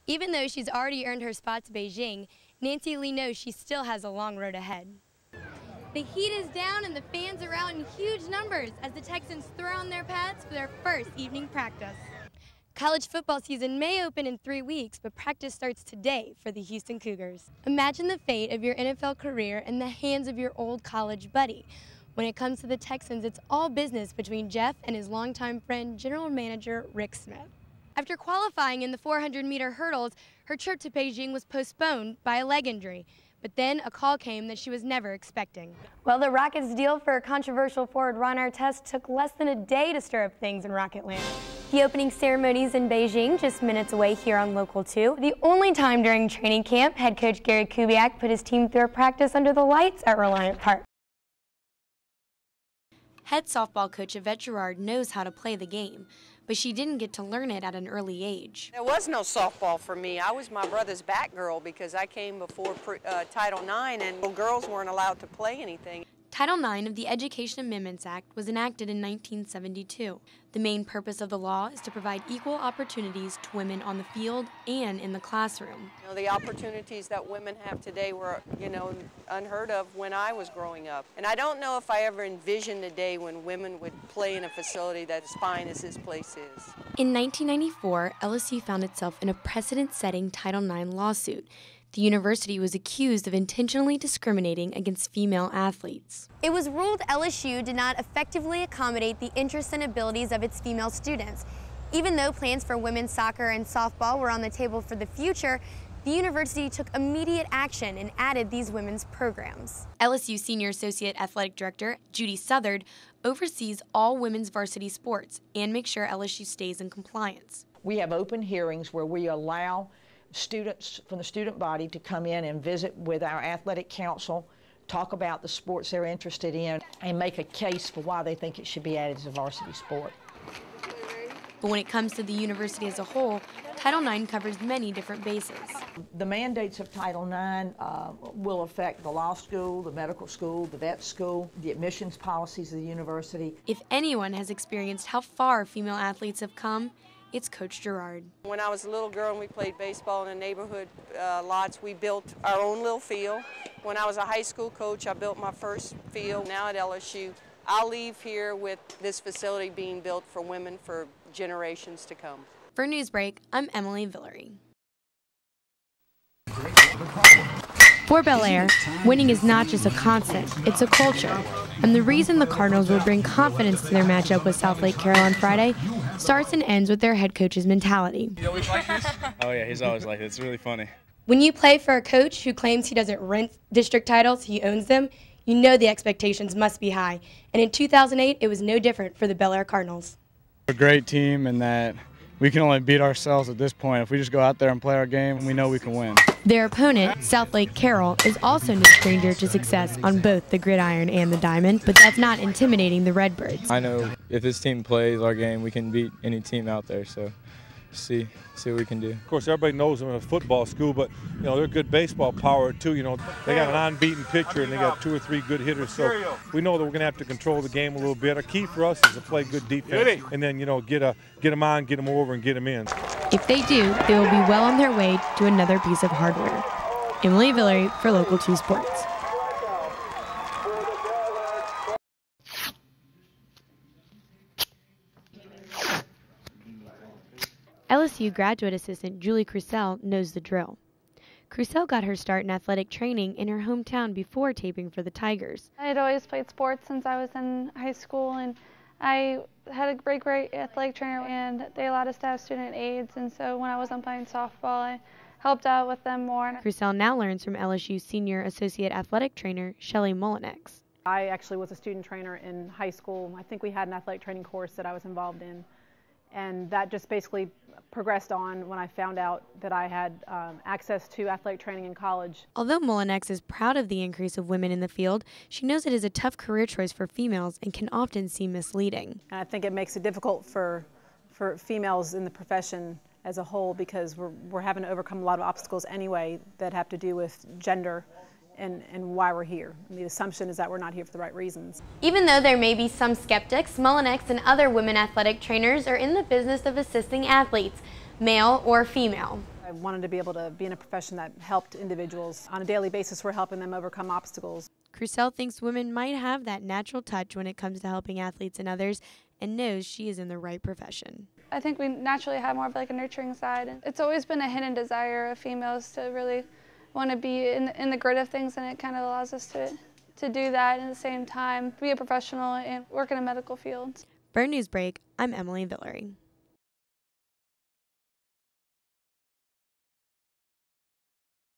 Even though she's already earned her spot to Beijing, Nancy Lee knows she still has a long road ahead. The heat is down and the fans are out in huge numbers as the Texans throw on their pads for their first evening practice. College football season may open in 3 weeks, but practice starts today for the Houston Cougars. Imagine the fate of your NFL career in the hands of your old college buddy. When it comes to the Texans, it's all business between Jeff and his longtime friend, General Manager Rick Smith. After qualifying in the 400-meter hurdles, her trip to Beijing was postponed by a leg injury. But then a call came that she was never expecting. Well, the Rockets' deal for a controversial forward Ron Artest took less than a day to stir up things in Rocketland. The opening ceremonies in Beijing just minutes away here on Local 2. The only time during training camp, head coach Gary Kubiak put his team through a practice under the lights at Reliant Park. Head softball coach Yvette Girard knows how to play the game, but she didn't get to learn it at an early age. There was no softball for me. I was my brother's back girl because I came before Title IX and girls weren't allowed to play anything. Title IX of the Education Amendments Act was enacted in 1972. The main purpose of the law is to provide equal opportunities to women on the field and in the classroom. You know, the opportunities that women have today were, unheard of when I was growing up. And I don't know if I ever envisioned a day when women would play in a facility that's as fine as this place is. In 1994, LSU found itself in a precedent-setting Title IX lawsuit. The university was accused of intentionally discriminating against female athletes. It was ruled LSU did not effectively accommodate the interests and abilities of its female students. Even though plans for women's soccer and softball were on the table for the future, the university took immediate action and added these women's programs. LSU Senior Associate Athletic Director Judy Southard oversees all women's varsity sports and makes sure LSU stays in compliance. We have open hearings where we allow students from the student body to come in and visit with our athletic council, talk about the sports they're interested in, and make a case for why they think it should be added as a varsity sport. But when it comes to the university as a whole, Title IX covers many different bases. The mandates of Title IX will affect the law school, the medical school, the vet school, the admissions policies of the university. If anyone has experienced how far female athletes have come, it's Coach Girard. When I was a little girl and we played baseball in the neighborhood lots, we built our own little field. When I was a high school coach, I built my first field. Now at LSU, I'll leave here with this facility being built for women for generations to come. For Newsbreak, I'm Emily Villere. For Villere, winning is not just a constant, it's a culture. And the reason the Cardinals will bring confidence to their matchup with South Lake Carroll on Friday starts and ends with their head coach's mentality. You always like this? Oh yeah, he's always like this. It's really funny. When you play for a coach who claims he doesn't rent district titles, he owns them, you know the expectations must be high. And in 2008, it was no different for the Villere Cardinals. We're a great team and that we can only beat ourselves at this point. If we just go out there and play our game, we know we can win. Their opponent, South Lake Carroll, is also no stranger to success on both the gridiron and the diamond, but that's not intimidating the Redbirds. I know if this team plays our game, we can beat any team out there, so see what we can do. Of course, everybody knows them in a football school, but they're good baseball power too. They got an unbeaten pitcher and they got 2 or 3 good hitters. So we know that we're going to have to control the game a little bit. Our key for us is to play good defense and then get them on, get them over, and get them in. If they do, they will be well on their way to another piece of hardware. Emily Villere for Local 2 Sports. LSU graduate assistant Julie Crucell knows the drill. Crucell got her start in athletic training in her hometown before taping for the Tigers. I had always played sports since I was in high school, and I had a great athletic trainer, and they allowed us to have student aides, and so when I wasn't playing softball, I helped out with them more. Crucell now learns from LSU Senior Associate Athletic Trainer Shelly Mullinex. I actually was a student trainer in high school. I think we had an athletic training course that I was involved in, and that just basically progressed on when I found out that I had access to athletic training in college. Although Mullinex is proud of the increase of women in the field, she knows it is a tough career choice for females and can often seem misleading. And I think it makes it difficult for females in the profession as a whole because we're having to overcome a lot of obstacles anyway that have to do with gender and why we're here. And the assumption is that we're not here for the right reasons. Even though there may be some skeptics, Mullinex and other women athletic trainers are in the business of assisting athletes, male or female. I wanted to be able to be in a profession that helped individuals. On a daily basis, we're helping them overcome obstacles. Crucell thinks women might have that natural touch when it comes to helping athletes and others, and knows she is in the right profession. I think we naturally have more of like a nurturing side. It's always been a hidden desire of females to really want to be in the grit of things, and it kind of allows us to do that and at the same time be a professional and work in a medical field. For Newsbreak, I'm Emily Villere.